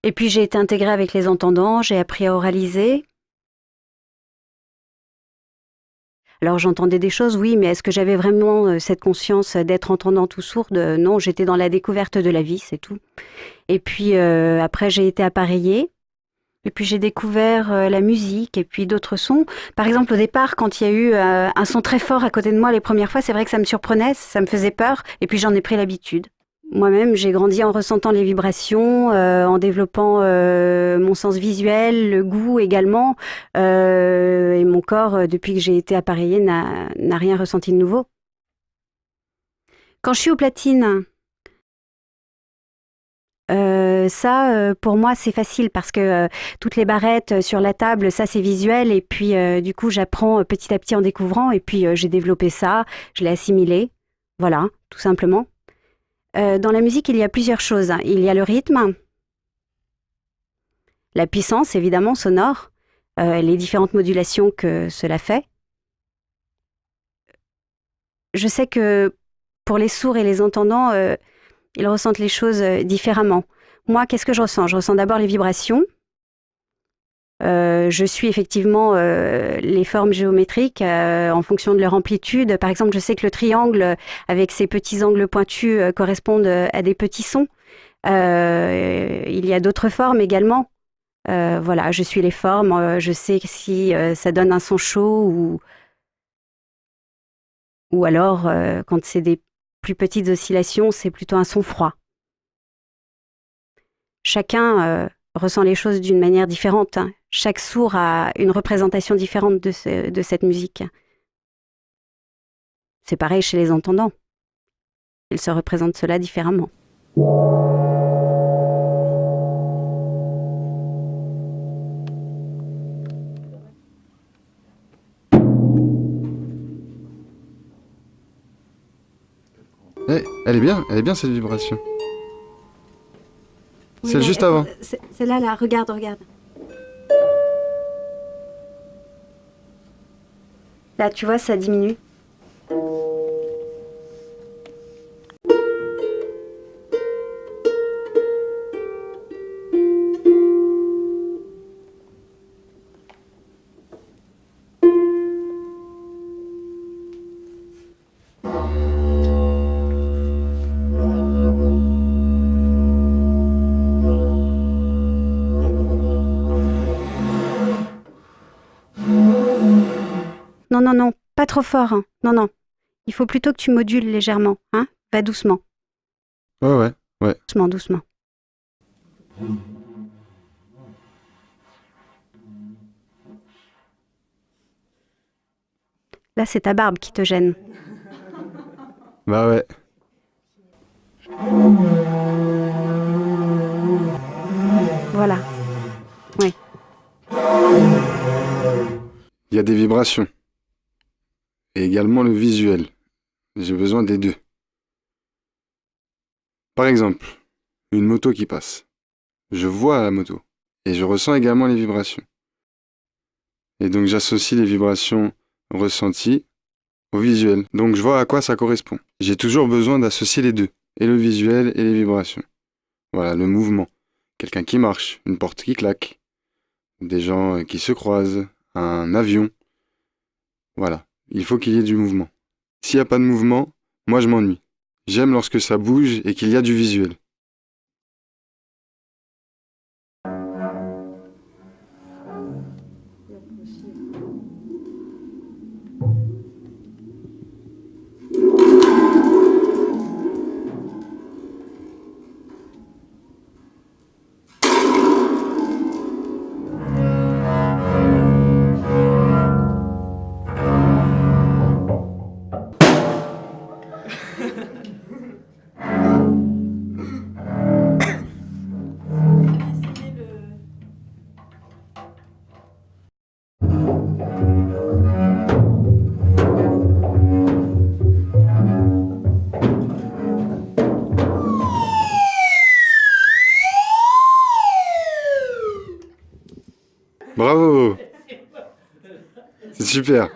Speaker 10: Et puis j'ai été intégrée avec les entendants, j'ai appris à oraliser. Alors j'entendais des choses, oui, mais est-ce que j'avais vraiment cette conscience d'être entendante ou sourde? Non, j'étais dans la découverte de la vie, c'est tout. Et puis après j'ai été appareillée, et puis j'ai découvert la musique et puis d'autres sons. Par exemple au départ, quand il y a eu un son très fort à côté de moi les premières fois, c'est vrai que ça me surprenait, ça me faisait peur, et puis j'en ai pris l'habitude. Moi-même, j'ai grandi en ressentant les vibrations, en développant mon sens visuel, le goût également, et mon corps, depuis que j'ai été appareillée, n'a rien ressenti de nouveau. Quand je suis aux platines, pour moi, c'est facile parce que toutes les barrettes sur la table, ça, c'est visuel, et puis du coup, j'apprends petit à petit en découvrant, et puis j'ai développé ça, je l'ai assimilé, voilà, tout simplement. Dans la musique, il y a plusieurs choses. Il y a le rythme, la puissance, évidemment, sonore, les différentes modulations que cela fait. Je sais que pour les sourds et les entendants, ils ressentent les choses différemment. Moi, qu'est-ce que je ressens? Je ressens d'abord les vibrations. Je suis effectivement les formes géométriques en fonction de leur amplitude. Par exemple, je sais que le triangle, avec ses petits angles pointus, correspondent à des petits sons. Il y a d'autres formes également. Voilà, je suis les formes. Je sais si ça donne un son chaud ou alors, quand c'est des plus petites oscillations, c'est plutôt un son froid. Chacun ressent les choses d'une manière différente. Chaque sourd a une représentation différente de cette musique. C'est pareil chez les entendants. Ils se représentent cela différemment.
Speaker 21: Eh, elle est bien cette vibration.
Speaker 10: Oui,
Speaker 21: celle juste avant.
Speaker 10: Celle-là, là, regarde. Là, tu vois, ça diminue. Non, pas trop fort. Hein. Non. Il faut plutôt que tu modules légèrement. Hein. Va doucement.
Speaker 21: Ouais.
Speaker 10: Doucement. Là, c'est ta barbe qui te gêne.
Speaker 21: Bah ouais.
Speaker 10: Voilà. Oui.
Speaker 21: Il y a des vibrations. Et également le visuel. J'ai besoin des deux. Par exemple, une moto qui passe. Je vois la moto. Et je ressens également les vibrations. Et donc j'associe les vibrations ressenties au visuel. Donc je vois à quoi ça correspond. J'ai toujours besoin d'associer les deux. Et le visuel et les vibrations. Voilà, le mouvement. Quelqu'un qui marche, une porte qui claque. Des gens qui se croisent, un avion. Voilà. Il faut qu'il y ait du mouvement. S'il n'y a pas de mouvement, moi je m'ennuie. J'aime lorsque ça bouge et qu'il y a du visuel. Bravo! C'est super.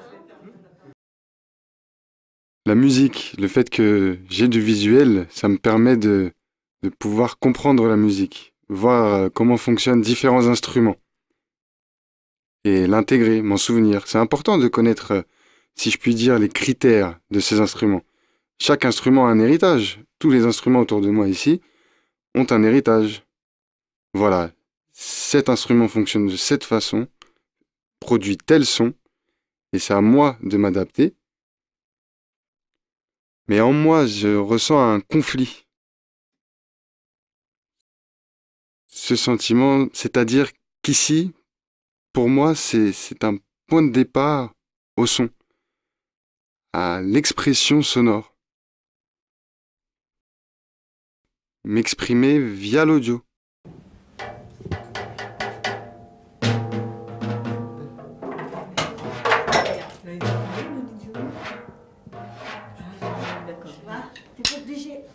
Speaker 21: La musique, le fait que j'ai du visuel, ça me permet de pouvoir comprendre la musique, voir comment fonctionnent différents instruments et l'intégrer, m'en souvenir. C'est important de connaître, si je puis dire, les critères de ces instruments. Chaque instrument a un héritage. Tous les instruments autour de moi ici ont un héritage. Voilà. Cet instrument fonctionne de cette façon, produit tel son, et c'est à moi de m'adapter. Mais en moi, je ressens un conflit. Ce sentiment, c'est-à-dire qu'ici, pour moi, c'est un point de départ au son, à l'expression sonore. M'exprimer via l'audio.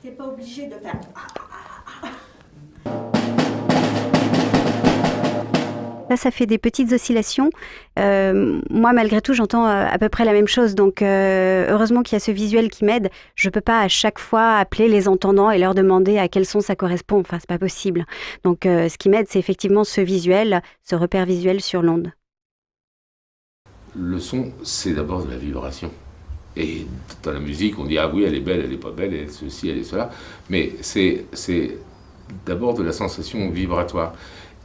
Speaker 16: T'es pas obligé de faire.
Speaker 10: Là, ça fait des petites oscillations. Moi, malgré tout, j'entends à peu près la même chose. Donc, heureusement qu'il y a ce visuel qui m'aide. Je peux pas à chaque fois appeler les entendants et leur demander à quel son ça correspond. Enfin, c'est pas possible. Donc, ce qui m'aide, c'est effectivement ce visuel, ce repère visuel sur l'onde.
Speaker 6: Le son, c'est d'abord de la vibration. Et dans la musique, on dit « Ah oui, elle est belle, elle est pas belle, elle est ceci, elle est cela ». Mais c'est d'abord de la sensation vibratoire.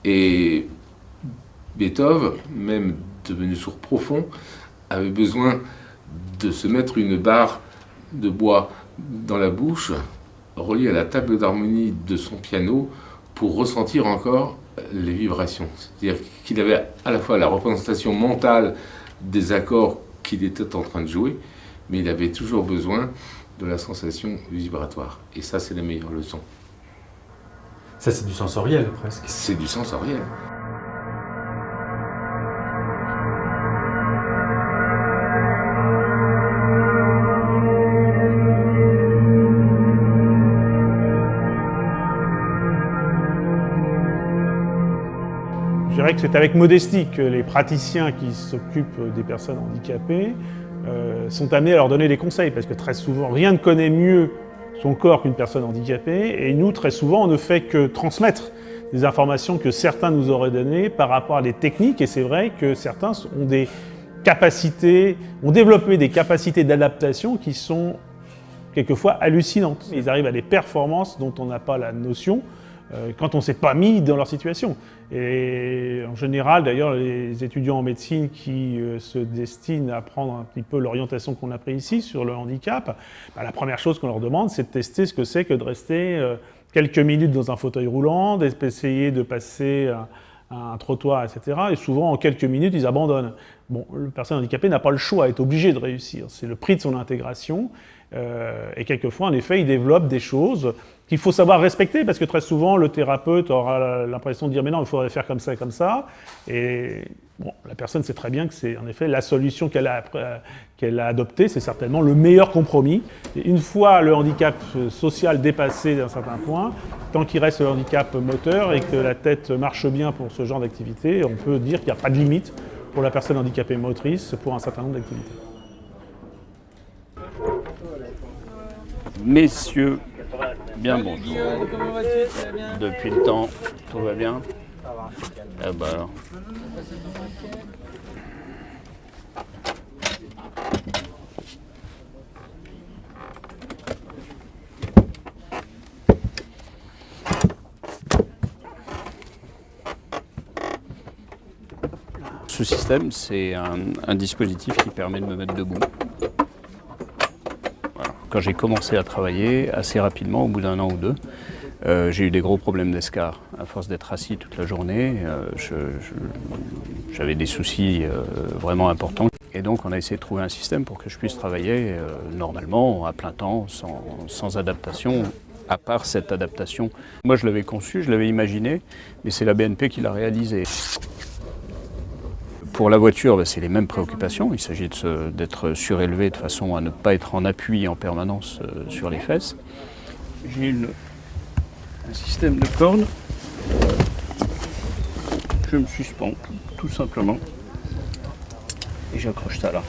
Speaker 6: Et Beethoven, même devenu sourd profond, avait besoin de se mettre une barre de bois dans la bouche, reliée à la table d'harmonie de son piano, pour ressentir encore les vibrations. C'est-à-dire qu'il avait à la fois la représentation mentale des accords qu'il était en train de jouer, mais il avait toujours besoin de la sensation vibratoire. Et ça, c'est la meilleure leçon.
Speaker 11: Ça, c'est du sensoriel, presque.
Speaker 6: C'est du sensoriel.
Speaker 5: Je dirais que c'est avec modestie que les praticiens qui s'occupent des personnes handicapées sont amenés à leur donner des conseils, parce que très souvent, rien ne connaît mieux son corps qu'une personne handicapée, et nous, très souvent, on ne fait que transmettre des informations que certains nous auraient données par rapport à des techniques, et c'est vrai que certains ont des capacités, ont développé des capacités d'adaptation qui sont quelquefois hallucinantes. Ils arrivent à des performances dont on n'a pas la notion quand on ne s'est pas mis dans leur situation. Et en général, d'ailleurs, les étudiants en médecine qui se destinent à prendre un petit peu l'orientation qu'on a prise ici sur le handicap, la première chose qu'on leur demande, c'est de tester ce que c'est que de rester quelques minutes dans un fauteuil roulant, d'essayer de passer un trottoir, etc. Et souvent, en quelques minutes, ils abandonnent. Bon, le personne handicapée n'a pas le choix, est obligé de réussir. C'est le prix de son intégration. Et quelquefois, en effet, il développe des choses qu'il faut savoir respecter, parce que très souvent, le thérapeute aura l'impression de dire « mais non, il faudrait faire comme ça et comme ça ». Et bon, la personne sait très bien que c'est en effet la solution qu'elle a adoptée, c'est certainement le meilleur compromis. Et une fois le handicap social dépassé d'un certain point, tant qu'il reste le handicap moteur et que la tête marche bien pour ce genre d'activité, on peut dire qu'il n'y a pas de limite pour la personne handicapée motrice pour un certain nombre d'activités.
Speaker 22: Messieurs, bien bonjour. Depuis le temps, tout va bien? Ah bah alors. système, c'est un dispositif qui permet de me mettre debout. Voilà. Quand j'ai commencé à travailler, assez rapidement, au bout d'un an ou deux, j'ai eu des gros problèmes d'escar. À force d'être assis toute la journée, j'avais des soucis vraiment importants. Et donc on a essayé de trouver un système pour que je puisse travailler normalement, à plein temps, sans adaptation, à part cette adaptation. Moi je l'avais conçu, je l'avais imaginé, mais c'est la BNP qui l'a réalisé. Pour la voiture, c'est les mêmes préoccupations. Il s'agit d'être surélevé de façon à ne pas être en appui en permanence sur les fesses. J'ai un système de cordes. Je me suspends tout simplement et j'accroche ça là.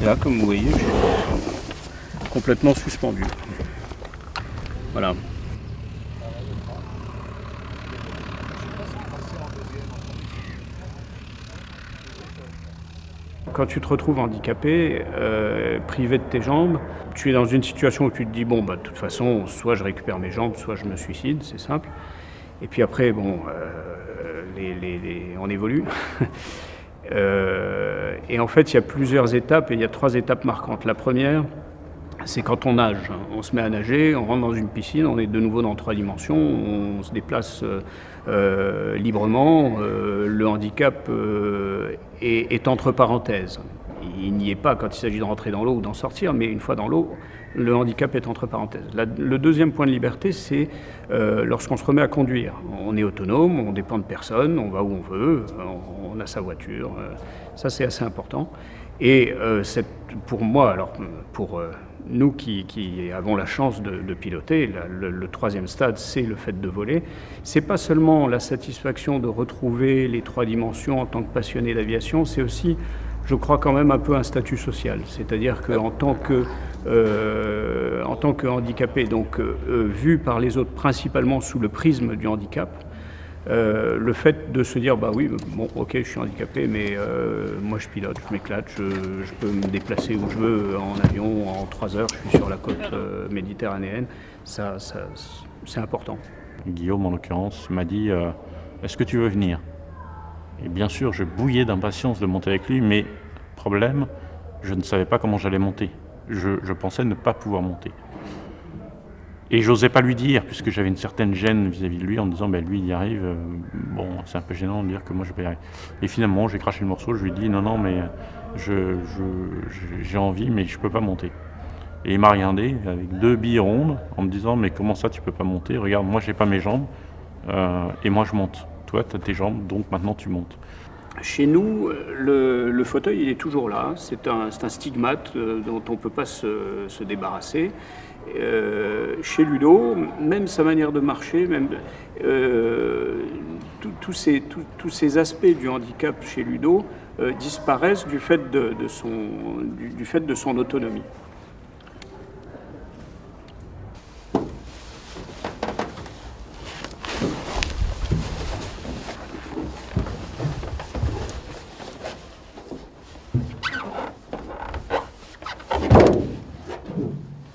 Speaker 22: Et là, comme vous voyez, je suis complètement suspendu. Voilà. Quand tu te retrouves handicapé, privé de tes jambes, tu es dans une situation où tu te dis, bon, de toute façon, soit je récupère mes jambes, soit je me suicide, c'est simple. Et puis après, bon, on évolue. Et en fait, il y a plusieurs étapes, et il y a 3 étapes marquantes. La première, c'est quand on nage. On se met à nager, on rentre dans une piscine, on est de nouveau dans 3 dimensions, on se déplace librement. Le handicap est entre parenthèses. Il n'y est pas quand il s'agit de rentrer dans l'eau ou d'en sortir, mais une fois dans l'eau, le handicap est entre parenthèses. Le deuxième point de liberté, c'est lorsqu'on se remet à conduire. On est autonome, on dépend de personne, on va où on veut, on a sa voiture. Ça, c'est assez important. Et pour moi, alors pour nous qui avons la chance de piloter, le 3e stade, c'est le fait de voler. C'est pas seulement la satisfaction de retrouver les 3 dimensions en tant que passionné d'aviation, c'est aussi, je crois, quand même un peu un statut social. C'est-à-dire qu'en tant que handicapé, donc vu par les autres principalement sous le prisme du handicap, le fait de se dire, bah oui, bon, ok, je suis handicapé, mais moi je pilote, je m'éclate, je peux me déplacer où je veux en avion, en 3 heures, je suis sur la côte méditerranéenne, ça c'est important.
Speaker 1: Guillaume, en l'occurrence, m'a dit, est-ce que tu veux venir? Et bien sûr, je bouillais d'impatience de monter avec lui, mais problème, je ne savais pas comment j'allais monter. Je pensais ne pas pouvoir monter. Et j'osais pas lui dire, puisque j'avais une certaine gêne vis-à-vis de lui, en me disant, lui, il y arrive, bon, c'est un peu gênant de dire que moi, je vais y arriver. Et finalement, j'ai craché le morceau, je lui ai dit, non, mais j'ai envie, mais je peux pas monter. Et il m'a regardé avec 2 billes rondes, en me disant, mais comment ça, tu peux pas monter? Regarde, moi, j'ai pas mes jambes, et moi, je monte. Toi, tu as tes jambes, donc maintenant, tu montes.
Speaker 22: Chez nous, le fauteuil, il est toujours là. C'est un stigmate dont on ne peut pas se débarrasser. Chez Ludo, même sa manière de marcher, même tous ces aspects du handicap chez Ludo disparaissent du fait de son autonomie.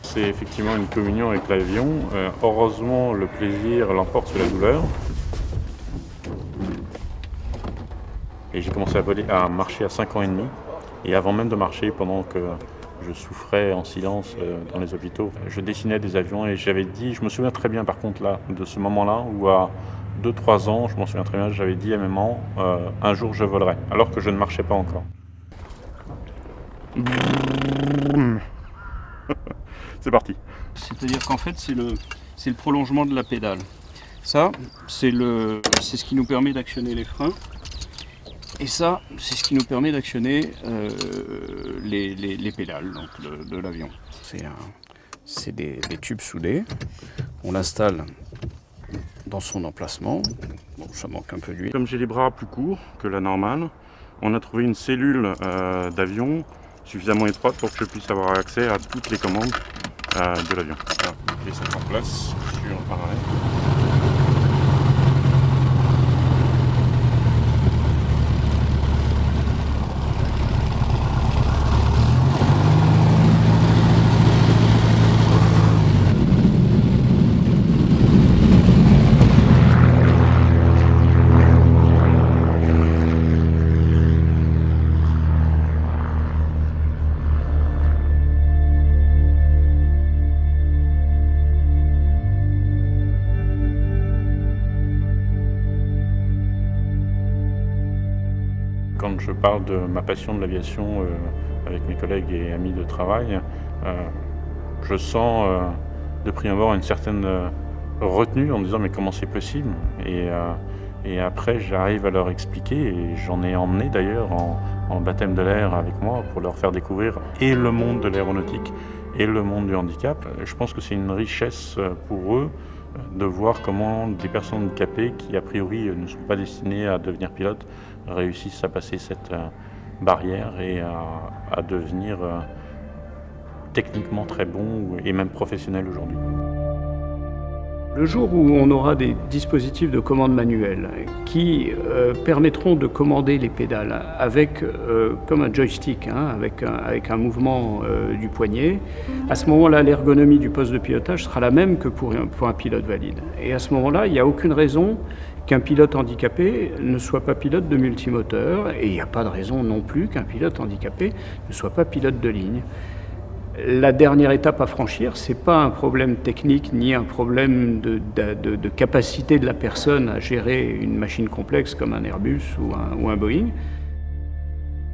Speaker 1: C'est effectivement une communion avec l'avion. Heureusement, le plaisir l'emporte sur la douleur. Et j'ai commencé à marcher à 5 ans et demi. Et avant même de marcher, pendant que je souffrais en silence dans les hôpitaux, je dessinais des avions et j'avais dit, je me souviens très bien par contre là, de ce moment-là, où à 2-3 ans, je m'en souviens très bien, j'avais dit à mes mamans, un jour je volerai, alors que je ne marchais pas encore. C'est parti.
Speaker 22: C'est-à-dire qu'en fait, c'est le prolongement de la pédale. Ça, c'est ce qui nous permet d'actionner les freins. Et ça, c'est ce qui nous permet d'actionner les pédales donc de l'avion. C'est des tubes soudés. On l'installe dans son emplacement. Bon, ça manque un peu d'huile.
Speaker 1: Comme j'ai les bras plus courts que la normale, on a trouvé une cellule d'avion suffisamment étroite pour que je puisse avoir accès à toutes les commandes de l'avion. Voilà, et c'est en place sur parallèle. je parle de ma passion de l'aviation avec mes collègues et amis de travail, je sens de prime abord une certaine retenue en me disant mais comment c'est possible, et après j'arrive à leur expliquer, et j'en ai emmené d'ailleurs en baptême de l'air avec moi pour leur faire découvrir et le monde de l'aéronautique et le monde du handicap. Je pense que c'est une richesse pour eux de voir comment des personnes handicapées qui a priori ne sont pas destinées à devenir pilotes réussissent à passer cette barrière et à devenir techniquement très bons et même professionnels aujourd'hui.
Speaker 22: Le jour où on aura des dispositifs de commande manuelle qui permettront de commander les pédales avec, comme un joystick, hein, avec un mouvement du poignet, à ce moment-là, l'ergonomie du poste de pilotage sera la même que pour un pilote valide. Et à ce moment-là, il n'y a aucune raison qu'un pilote handicapé ne soit pas pilote de multimoteur, et il n'y a pas de raison non plus qu'un pilote handicapé ne soit pas pilote de ligne. La dernière étape à franchir, ce n'est pas un problème technique ni un problème de capacité de la personne à gérer une machine complexe comme un Airbus ou un Boeing.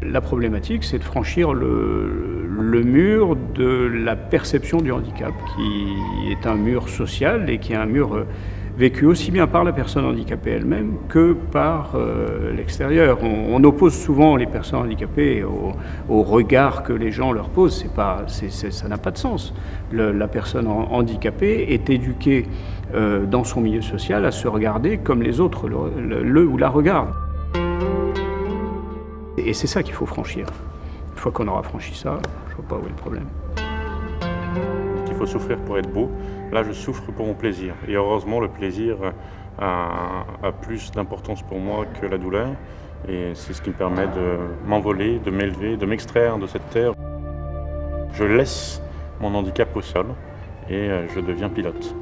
Speaker 22: La problématique, c'est de franchir le mur de la perception du handicap, qui est un mur social et qui est un mur vécu aussi bien par la personne handicapée elle-même que par l'extérieur. On oppose souvent les personnes handicapées au regard que les gens leur posent. Ça n'a pas de sens. La personne handicapée est éduquée dans son milieu social à se regarder comme les autres le ou la regardent. Et c'est ça qu'il faut franchir. Une fois qu'on aura franchi ça, je ne vois pas où est le problème.
Speaker 1: Il faut souffrir pour être beau. Là, je souffre pour mon plaisir. Et heureusement, le plaisir a plus d'importance pour moi que la douleur. Et c'est ce qui me permet de m'envoler, de m'élever, de m'extraire de cette terre. Je laisse mon handicap au sol et je deviens pilote.